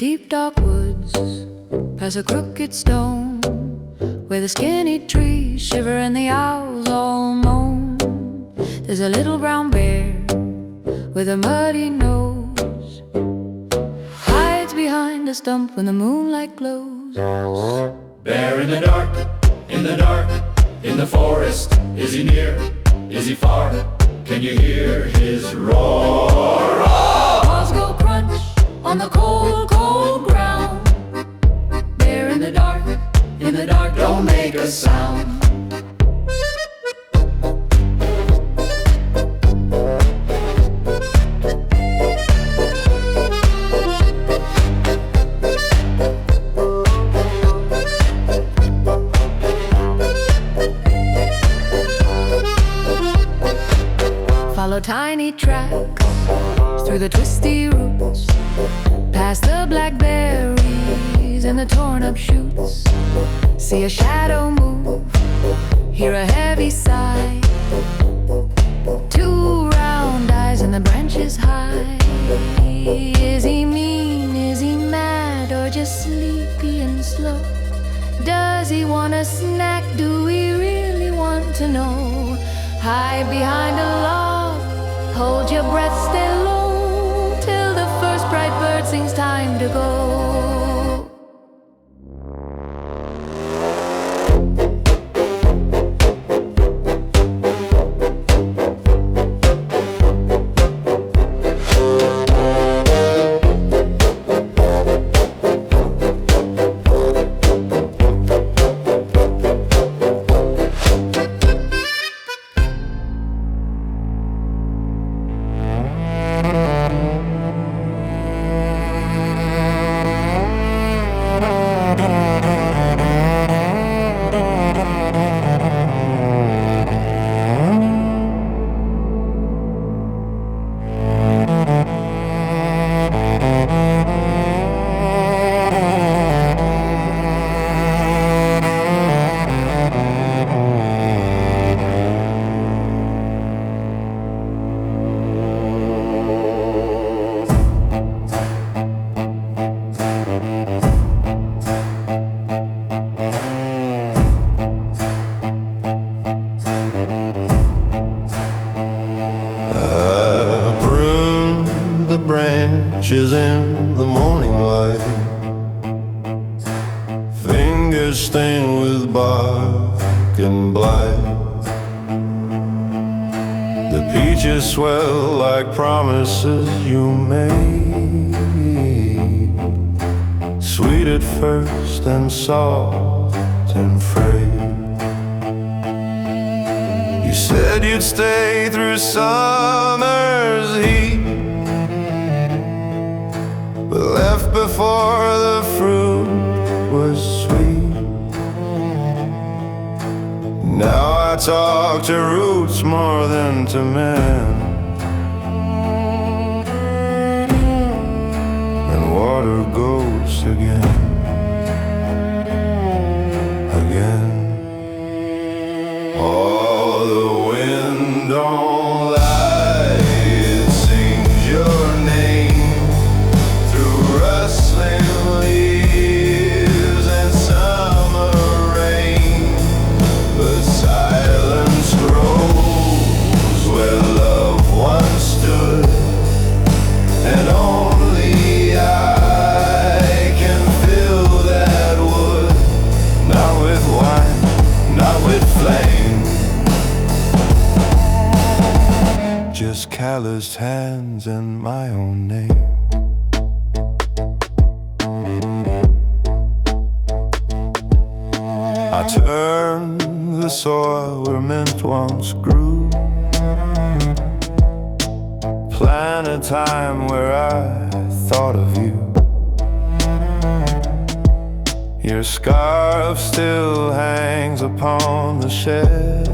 deep dark woods, past a crooked stone, where the skinny trees shiver and the owls all moan. There's a little brown bear with a muddy nose, hides behind a stump when the moonlight glows. Bear in the dark, in the dark, in the forest. Is he near? Is he far? Can you hear his roar? Paws go crunch on the cold, cold ground. Bear in the dark, don't make a sound. Follow tiny tracks through the twisty roots, past the blackberries and the torn up shoots. See a shadow move, hear a heavy sigh, two round eyes in the branches high. Is he mean, is he mad, or just sleepy and slow? Does he want a snack, do we really want to know? Hide behind a log, hold your breath, stay low, till the first bright bird sings time to go. Branches in the morning light, fingers stained with bark and blight. The peaches swell like promises you made, sweet at first and soft and frayed. You said you'd stay through summer's heat, but left before the fruit was sweet. Now I talk to roots more than to men, and water goes again, again. Oh, the wind don't lie, it sings your name through rustling leaves and summer rain. But silence grows where love once stood, and only I can fill that wood. Not with wine, not with flame, just calloused hands and my own name. I turn the soil where mint once grew, plan a time where I thought of you. Your scarf still hangs upon the shed,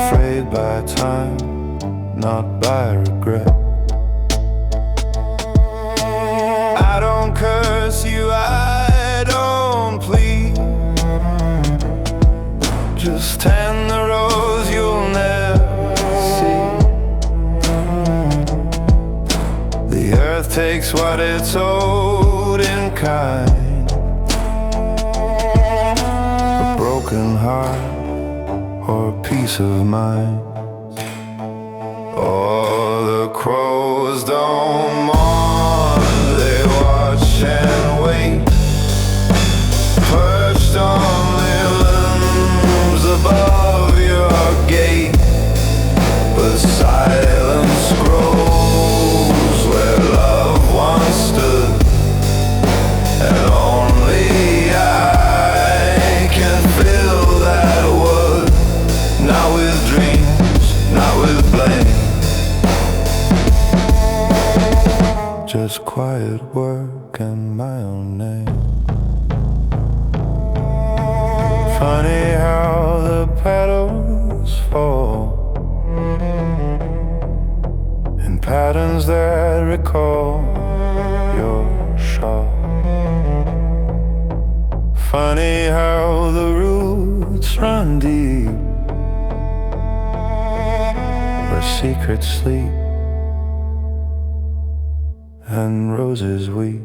frayed by time, not by regret. I don't curse you, I don't plead, just tend the rose you'll never see. The earth earth takes what it's owed in kind. A broken heart or a peace of mind. Oh, the crows don't mourn, they watch and wait, perched on their limbs above your gate. But silence grows where love once stood, and only I can fill that wood. Not with dreams, not with blame, just quiet work and my own name. Funny how the petals fall in patterns that recall your shawl. Funny how the roots run deep where secrets sleep and roses weep.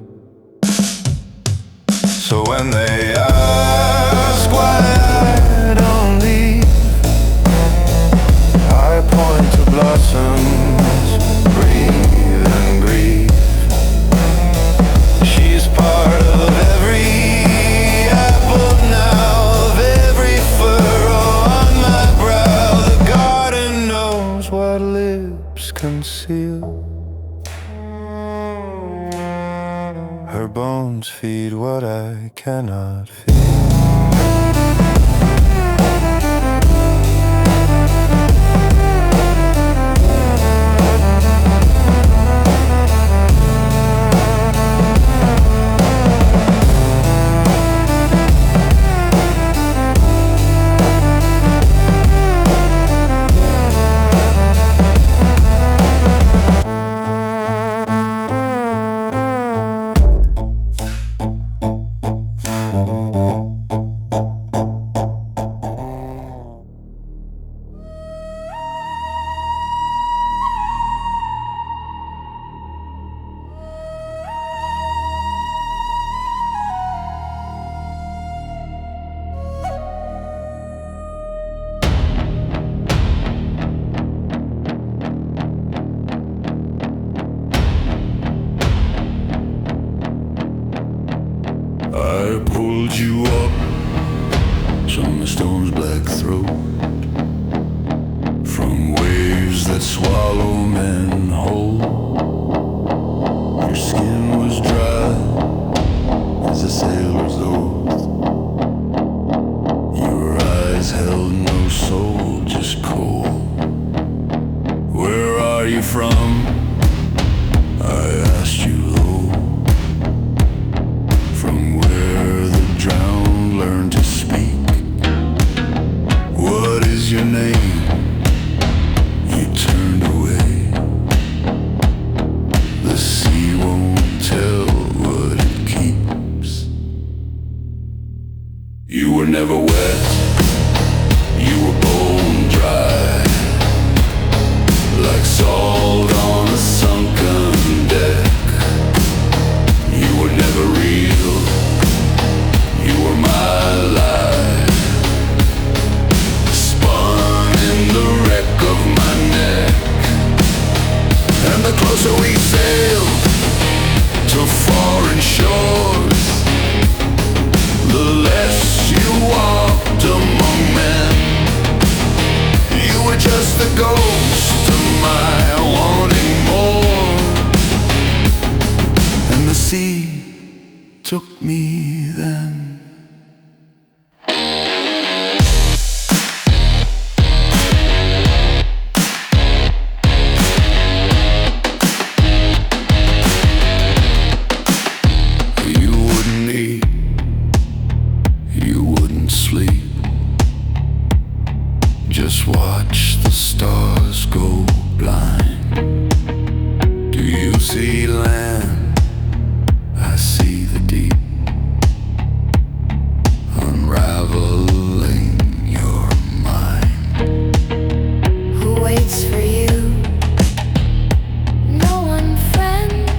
So when they ask why I don't leave, I point to blossoms, breathe and grieve. She's part of every apple now, of every furrow on my brow. The garden knows what lips conceal. Her bones feed what I cannot feel. I pulled you up from the stone's black throat, from waves that swallow men whole. Your skin was dry as a sailor's oath. Your eyes held no soul, just cold. Where are you from? I asked you low. From where the drowned learn to speak. What is your name? You turned away. The sea won't tell what it keeps. You were never wet, you were bone dry, like salt on a sunken deck. You were never real, you were my life, spun in the wreck of my neck. And the closer we sailed to foreign shores, the less you walked among men. You were just the ghost of my wanting more. And the sea took me then. You wouldn't eat, you wouldn't sleep, just watch the stars go blind. Do you see land? I see the deep, unraveling your mind. Who waits for you? No one, friend.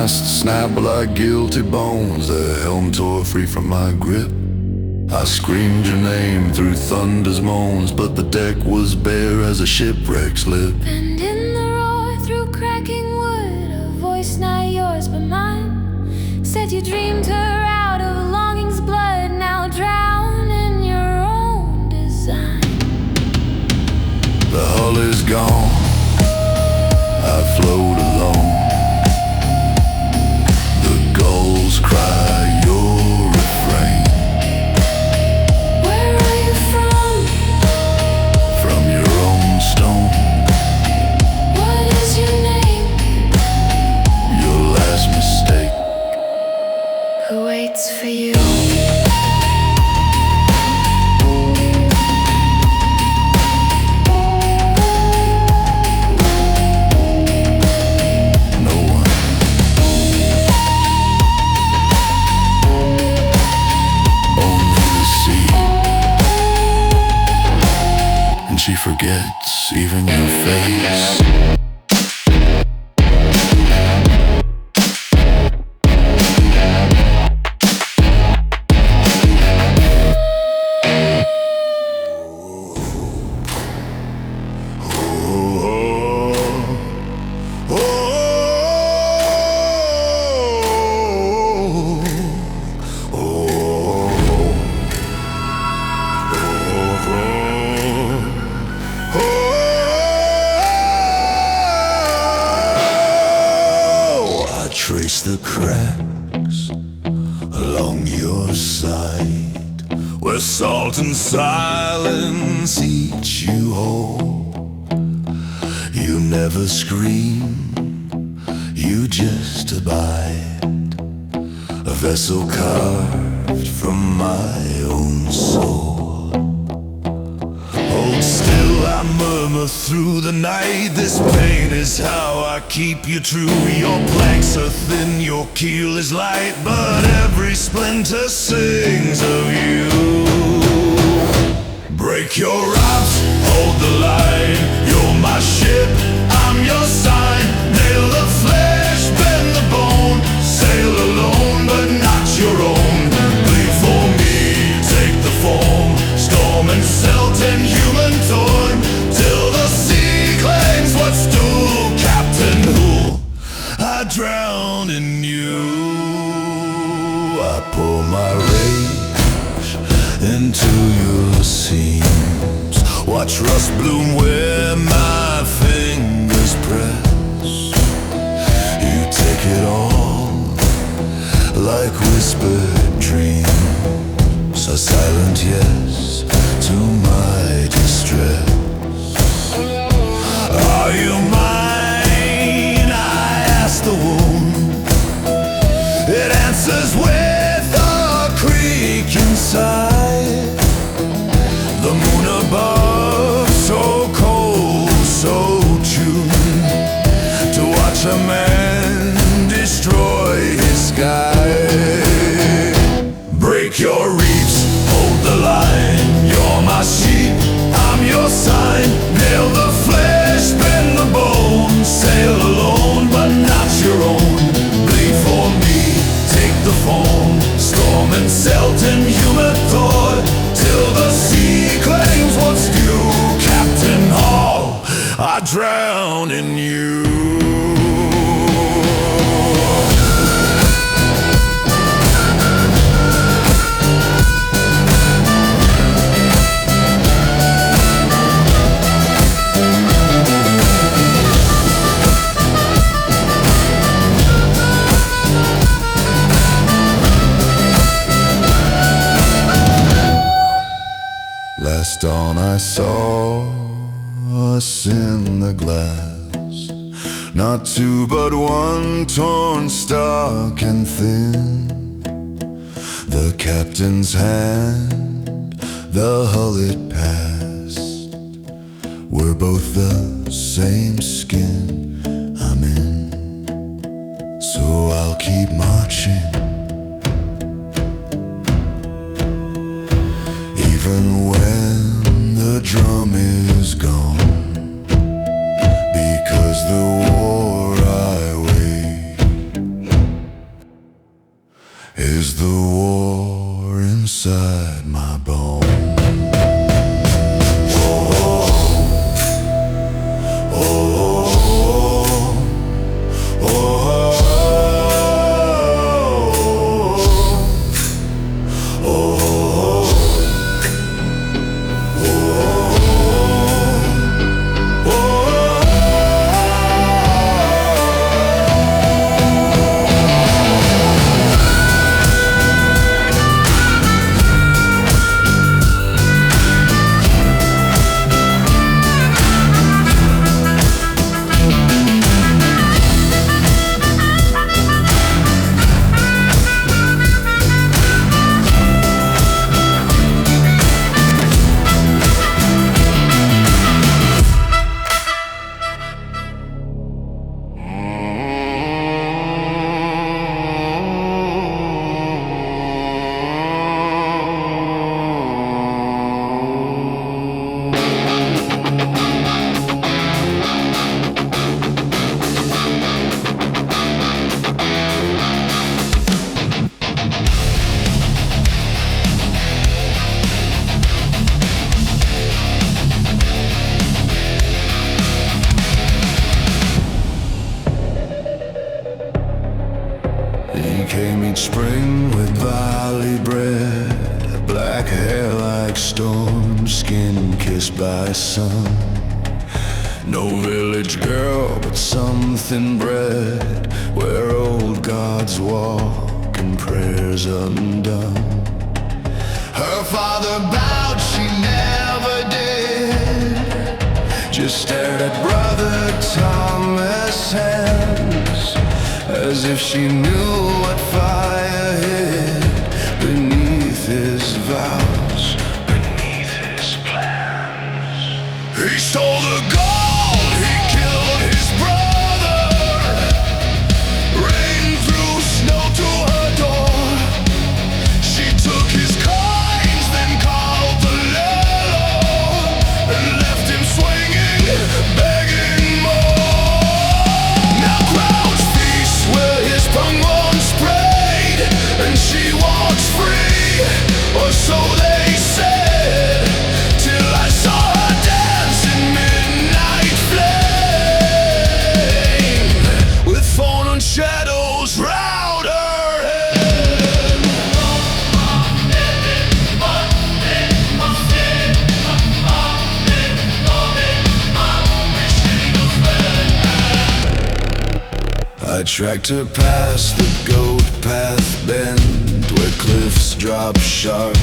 masts snap like guilty bones. The helm tore free from my grip. I screamed your name through thunder's moans, but the deck was bare as a shipwreck's lip. And in the roar through cracking wood, a voice not yours but mine said you dreamed her out of longing's blood, now drown in your own design. The hull is gone, I float alone. The gulls cry your refrain. Where are you from? From your own stone. What is your name? Your last mistake. Who waits for you? No one. Only the sea. And she forgets even your face. Trace the cracks along your side, where salt and silence eat you whole. You never scream, you just abide, a vessel carved from my own soul. Hold still, I murmur through the night. This pain is how I keep you true. Your planks are thin, your keel is light, but every splinter sings of you. Break your rocks, hold the line. You're my ship, I'm your sign. Nail the flesh, bend the bone. Sail alone, but not your own. Bleed for me, take the form. Storm and silt and human torn, till the sea claims what's due. Captain Who, I drown in you. I pour my rage into your seams. Watch rust bloom where my fingers press. You take it all like whispered dreams, a silent yes to my distress. Are you mine? I ask the wound. It answers with a creak inside. The moon above, so cold, so tuned to watch a man destroy his sky. Break your reefs, hold the line. You're my sheep, I'm your sign. Nail the flesh, bend the bone. Sail alone, but not your own. Bleed for me, take the foam. Storm and silt and human thought, till the sea claims what's due. Captain Hall, I drown in you. Last dawn I saw us in the glass, not two but one, torn stark and thin. The captain's hand, the hull it passed, we're both the same skin I'm in. So I'll keep marching, even when the drum is gone, because the war I wage spring with barley bread, black hair like storm, skin kissed by sun. No village girl, but something bred where old gods walk and prayers undone. Her father bowed, she never did, just stared at Brother Thomas' hands, as if she knew what fire hid beneath his vows, beneath his plans. He stole the gold, he killed his brother, rain threw snow to her door. She took his coins, then called the law, and left him swinging, begging more. Now crowds feast where his tongue once prayed, and she walks free, or so they said, till I saw her dance in midnight flame, with fallen shadows round her head. I tracked her past the goat path bend, where cliffs drop sharp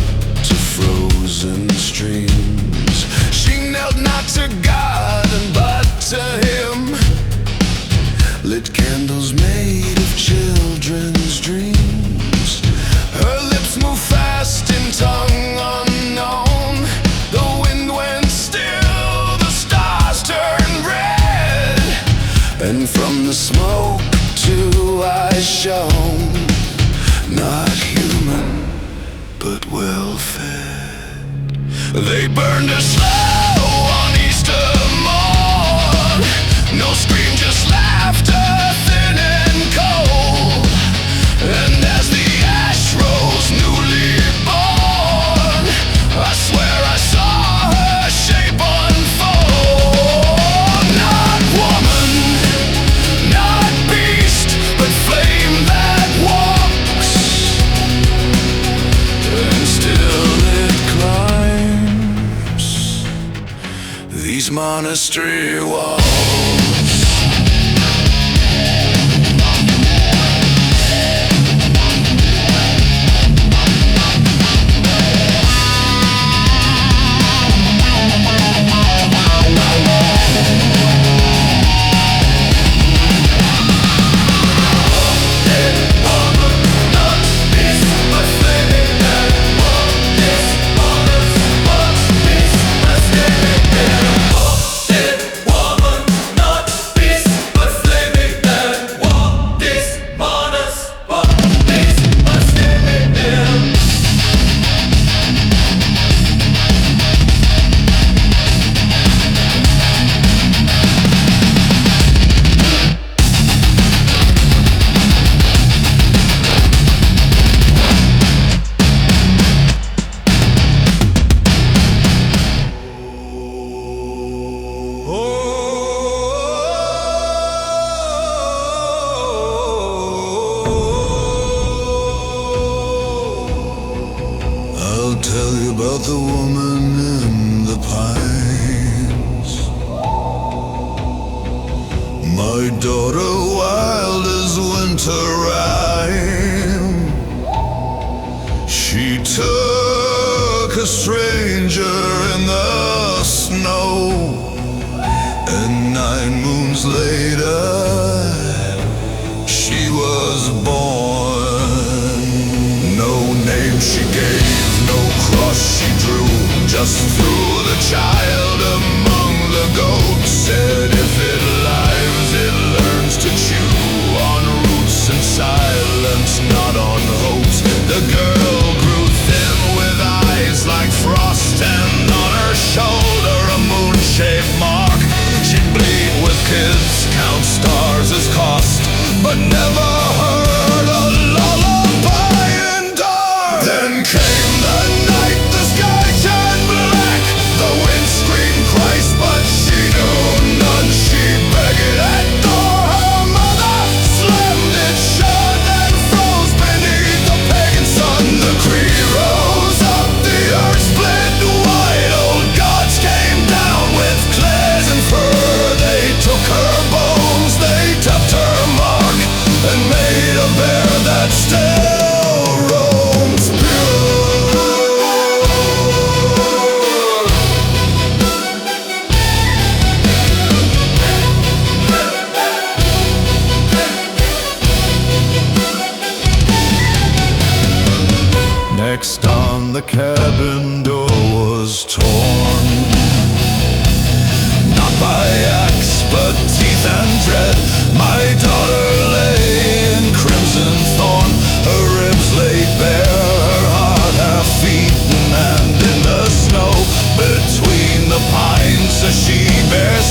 to frozen streams. She knelt not to God, but to him, lit candles made of children's dreams. Her lips move fast in tongue unknown. The wind went still, the stars turned red, and from the smoke two eyes shone, not human, but well fed. They burned her slow on Easter morn. No scream, just laughter, thin and cold. And as the ash rose newly born, I swear I saw her shape unfold. Not woman, not beast, but flame that walks, and still it climbs these monastery walls. I'll tell you about the woman in the pines, my daughter wild as winter rhyme. She took a stranger in the snow, and 9 moons later she was born. No name she gave, no cross she drew, just threw the child among the goats. Said if it lives, it learns to chew on roots and silence, not on hopes. The girl grew thin with eyes like frost, and on her shoulder a moon-shaped mark. She'd bleed with kids, count stars as cost, but never heard a lullaby in dark. Then came the night, the sky turned black, the wind screamed Christ, but she knew none. She begged at door, her mother slammed it shut and froze beneath the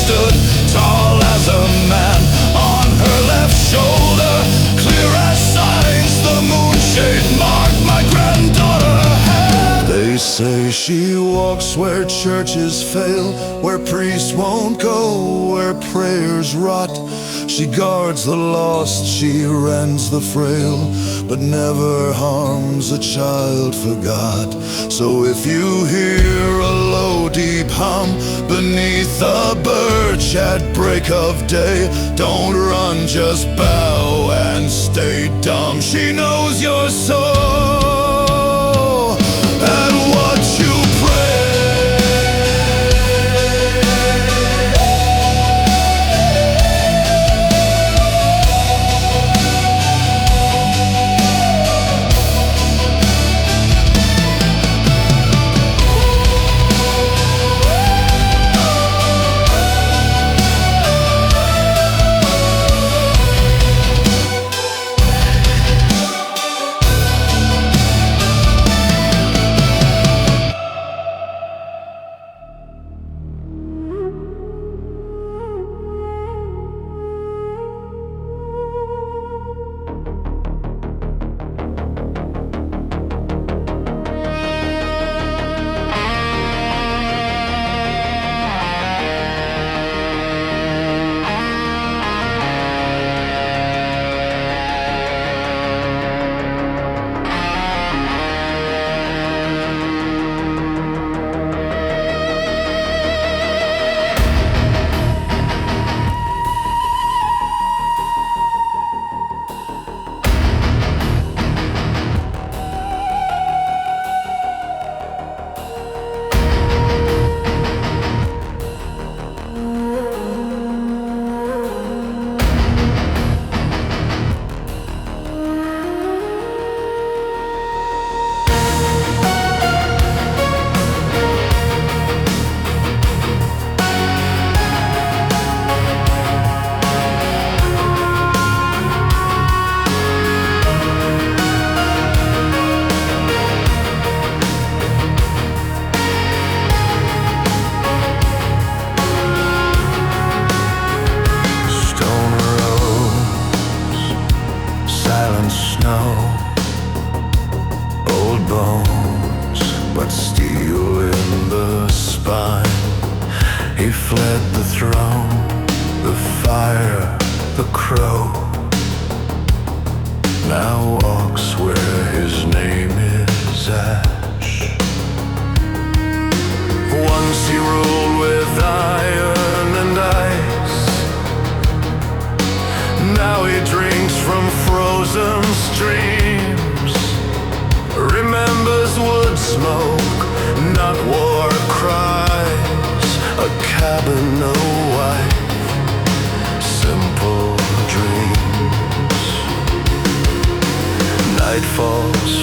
stood tall as a man. On her left shoulder, clear as signs, the moonshade marked my granddaughter had. They say she walks where churches fail, where priests won't go, where prayers rot. She guards the lost, she rends the frail, but never harms a child forgot. So if you hear a low deep hum beneath a birch at break of day, don't run, just bow and stay dumb. She knows your soul and what you pray.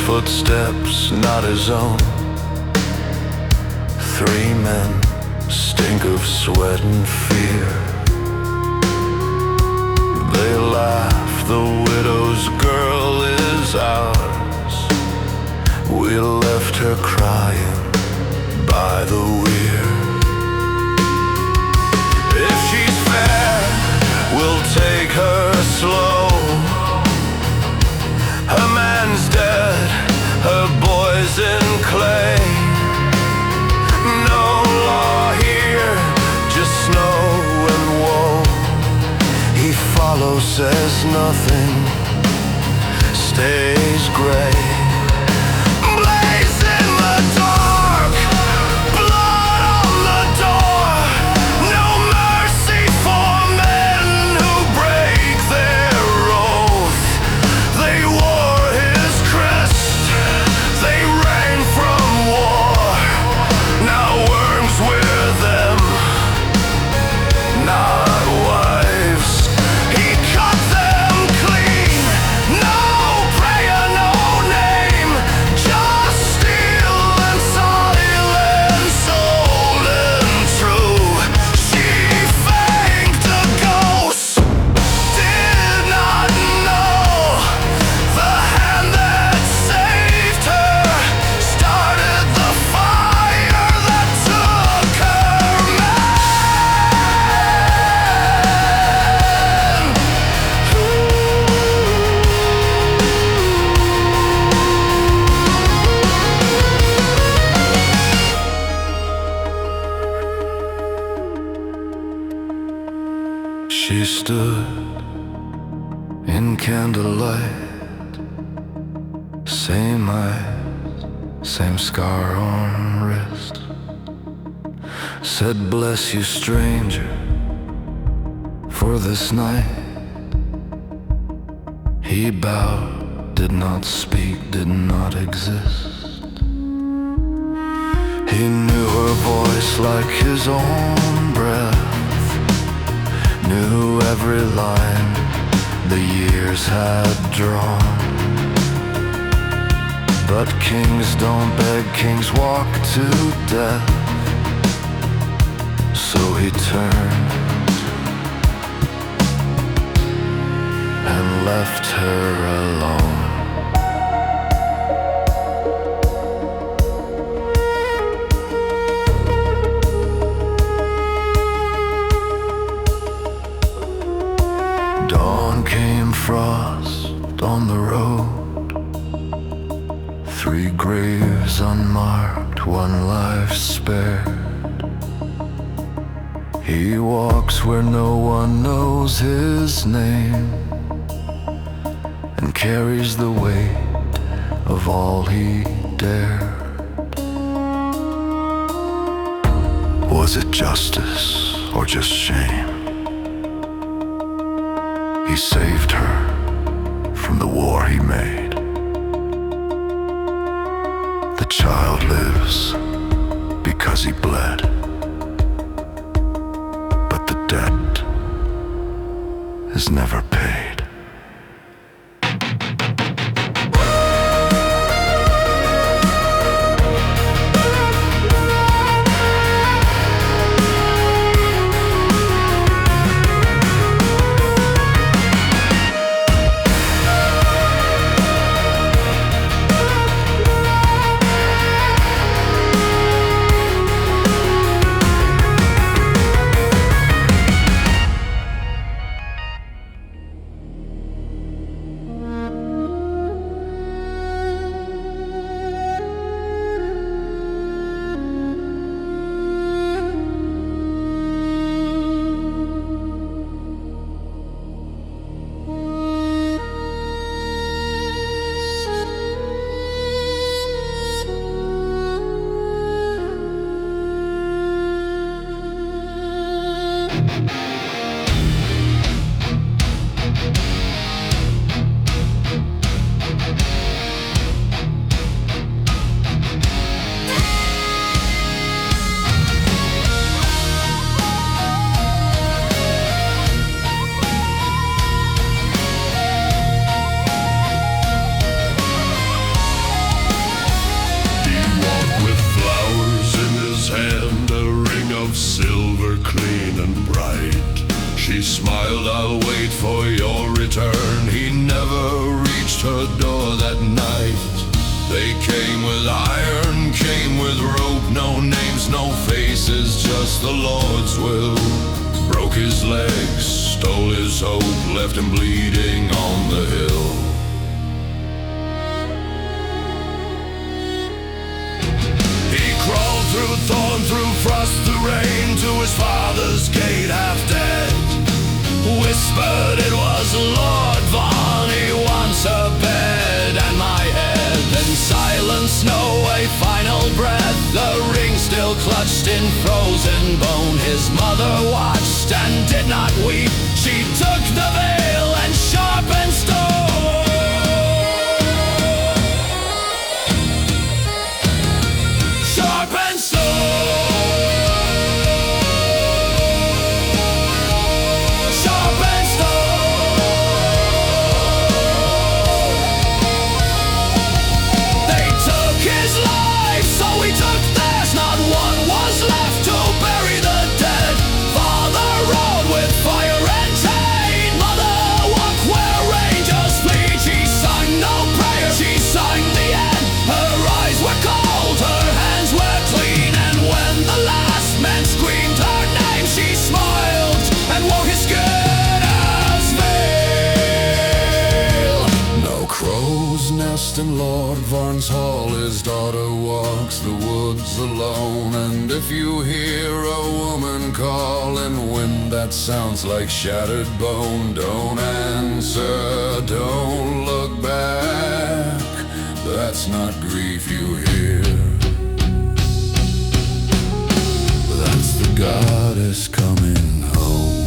Footsteps not his own. 3 men stink of sweat and fear. They laugh, the widow's girl is ours. We left her crying by the weir. If she's fair, we'll take her slow. Her man's dead, her boy's in clay. No law here, just snow and woe. He follows, says nothing, stays gray. Blaze in the dark, blood on the door. No mercy for men who break their oath. They wore his crest, they ran from war. Now worms wear them, not wives. He cut them clean, no prayer, no She stood in candlelight, same eyes, same scar on wrist. Said, bless you, stranger, for this night. He bowed, did not speak, did not exist. He knew her voice like his own breath, knew every line the years had drawn. But kings don't beg, kings walk to death. So he turned and left her alone. Dawn came, frost on the road, 3 graves unmarked, 1 life spared. He walks where no one knows his name, and carries the weight of all he dared. Was it justice or just shame? He saved her from the war he made. The child lives because he bled, but the debt is never paid. She smiled, I'll wait for your return. He never reached her door that night. They came with iron, came with rope. No names, no faces, just the Lord's will. Broke his legs, stole his hope, left him bleeding on the hill. He crawled through thorn, through frost, through rain, to his father's gate half dead. Whispered it was Lord Vaughan, he wants her bed and my head. Then silence, no a final breath, the ring still clutched in frozen bone. His mother watched and did not weep, she took the veil and sharpened stone. Sharpened stone. In Lord Vaughan's hall, his daughter walks the woods alone. And if you hear a woman call whistling wind that sounds like shattered bone. Don't answer, don't look back. That's not grief you hear. That's the goddess coming home.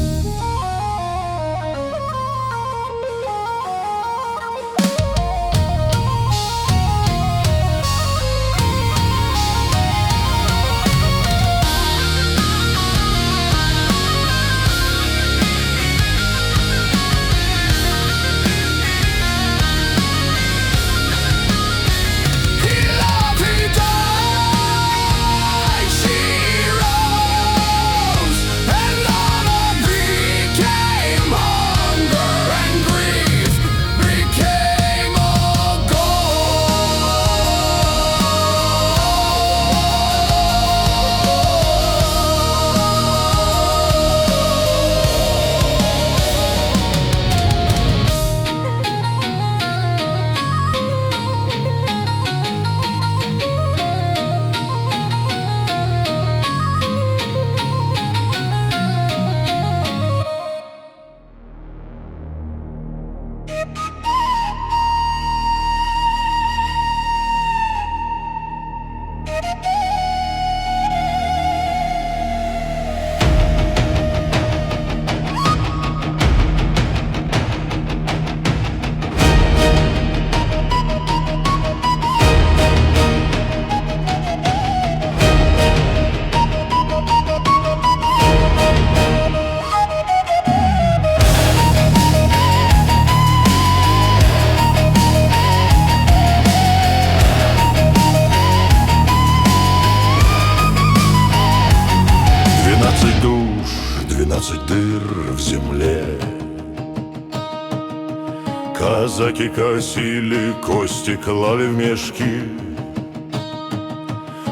Казаки косили, кости клали в мешки.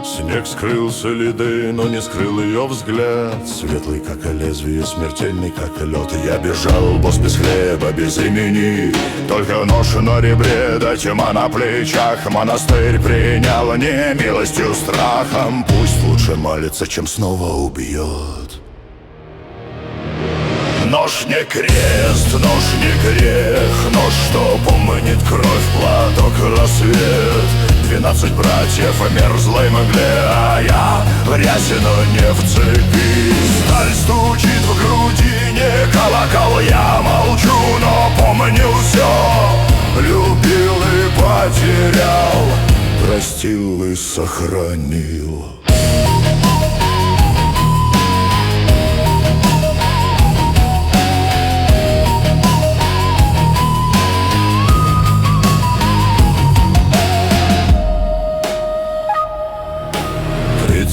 Снег скрыл следы, но не скрыл ее взгляд. Светлый, как лезвие, смертельный, как лед. Я бежал, босс, без хлеба, без имени. Только нож на ребре, да тьма на плечах. Монастырь принял не милостью, страхом. Пусть лучше молится, чем снова убьет. Нож не крест, нож не грех, нож, что помнит кровь, платок, рассвет. 12 братьев в мерзлой мгле, а я в рясе, но не в цепи. Сталь стучит в грудине, колокол, я молчу, но помню все. Любил и потерял, простил и сохранил.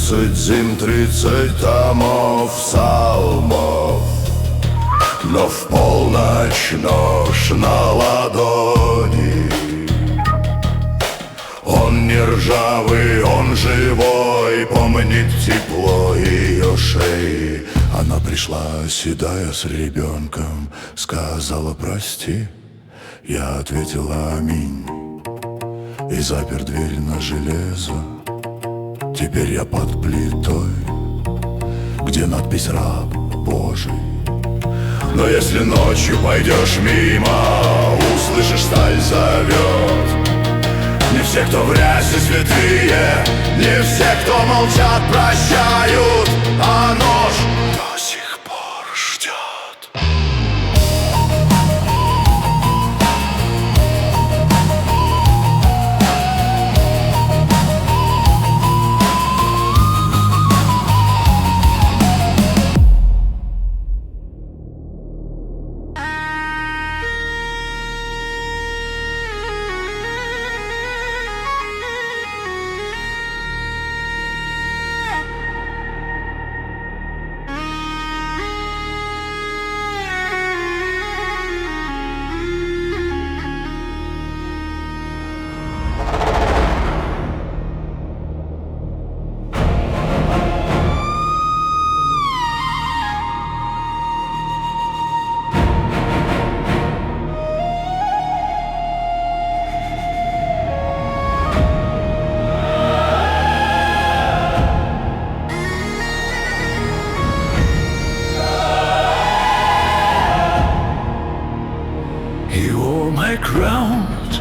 30 зим, 30 томов псалмов, но в полночь нож на ладони. Он не ржавый, он живой, помнит тепло ее шеи. Она пришла, седая с ребенком, сказала прости. Я ответила аминь и запер дверь на железо. Теперь я под плитой, где надпись «Раб Божий». Но если ночью пойдешь мимо, услышишь, сталь зовет. Не все, кто в рясе, святые, не все, кто молчат, прощают, а нож до сих пор ждет. ground,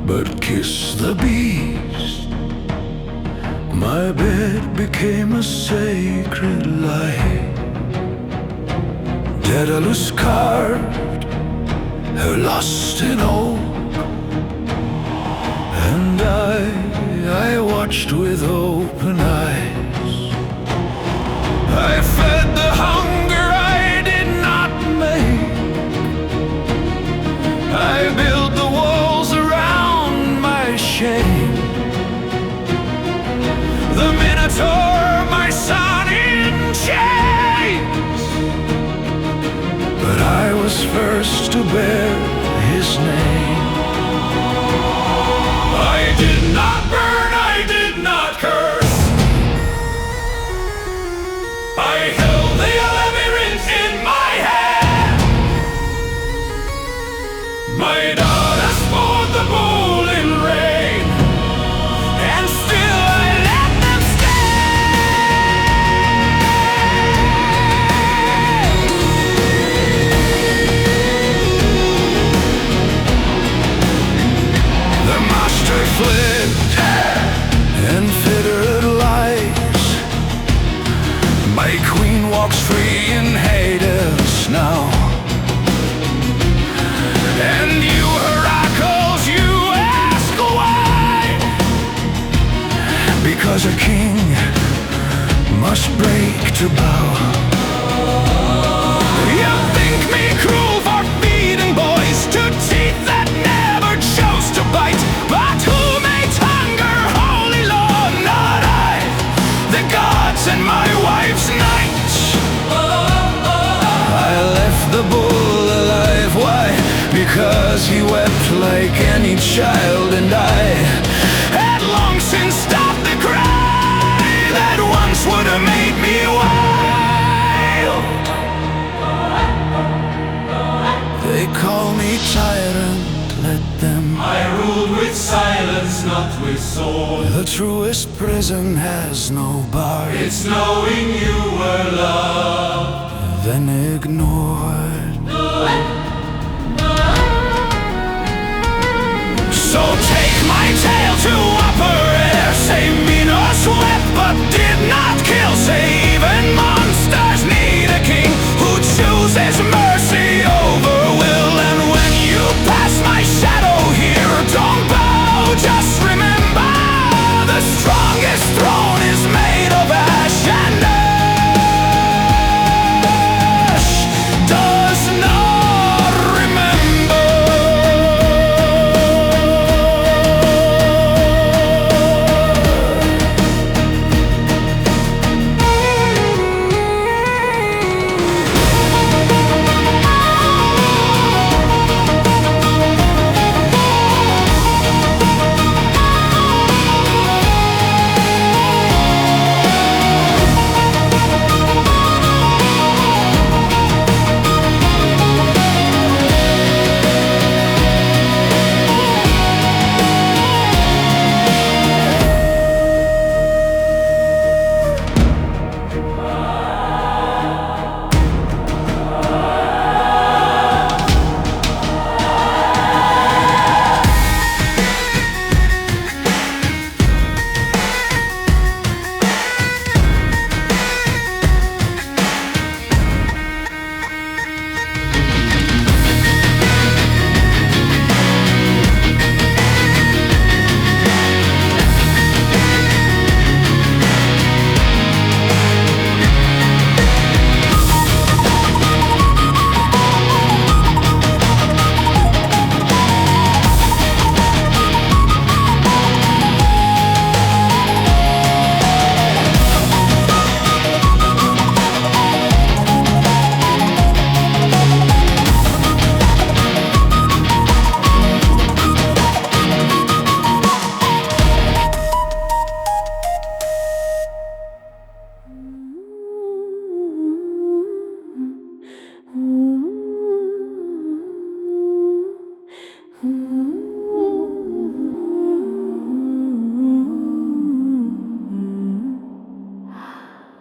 but kiss the beast. My bed became a sacred light. Daedalus carved her lust in oak, and I watched with open eyes. I fed the hunger I did not make. I built the walls around my shame. The Minotaur, my son in chains, but I was first to bear his name. I did not burn, I did not curse. I held the labyrinth in my hand. My daughter spoiled the bull in rain, and still I let them The master fled and fittered lies. My queen walks free in Hades now. And you oracles, you ask why? Because a king must break to bow. You think me cruel for feeding boys to teeth that never chose to bite, but who makes hunger holy law? Not I, the gods and my wife's knights. I left the bull alive, why? Because he wept like any child, and I had long since stopped the cry that once would have made me wild. They call me tyrant, let them. I ruled with silence, not with sword. The truest prison has no bars. It's knowing you were loved, then ignored. So take my tale to upper air. Say Minos wept but did not kill. Say even monsters need a king who chooses mercy over will. And when you pass my shadow here, don't bow, just remember the strongest throne is made of ash, and ash does not remember.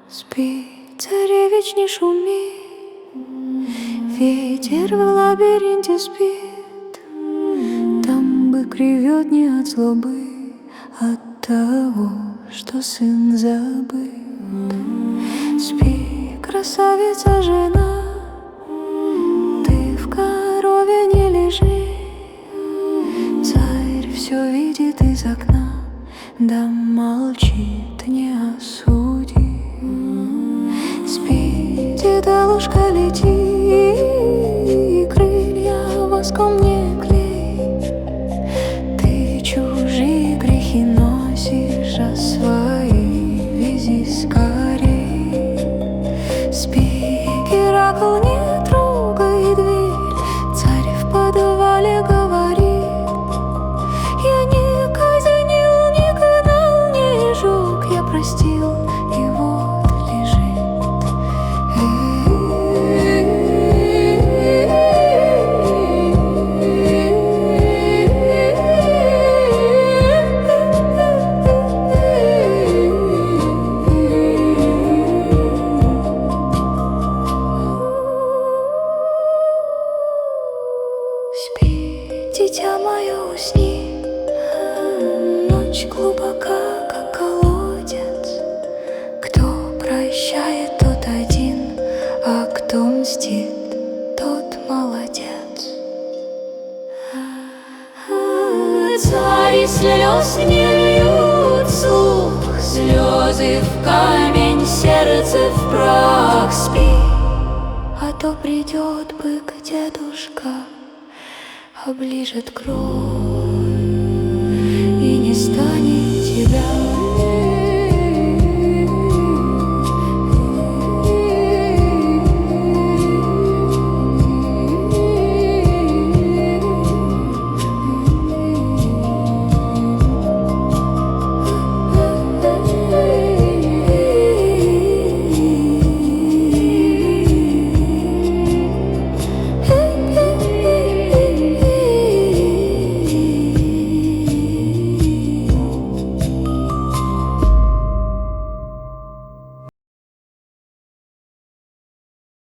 Спи, царевич, не шуми, ветер в лабиринте спит. ревет не от злобы, от того, что сын забыт. Спи, красавица жена, ты в корове не лежи. Царь все видит из окна, да молчит, не осуди. Спи, дедалушка, лети, крылья воском не клей. Ты чужие грехи носишь, а свои вези скорей. Спи, Геракл, не трогай дверь, царь в подвале говорит: я не казнил, не гнал, не жег, я простил, и вот лежит. Спи, дитя мое, усни, ночь глубока, как колодец. Кто прощает, тот один, а кто мстит, тот молодец. Цари слез не льют вслух, слезы в камень, сердце в прах. Спи, а то придет бык, дедушка, оближет кровь.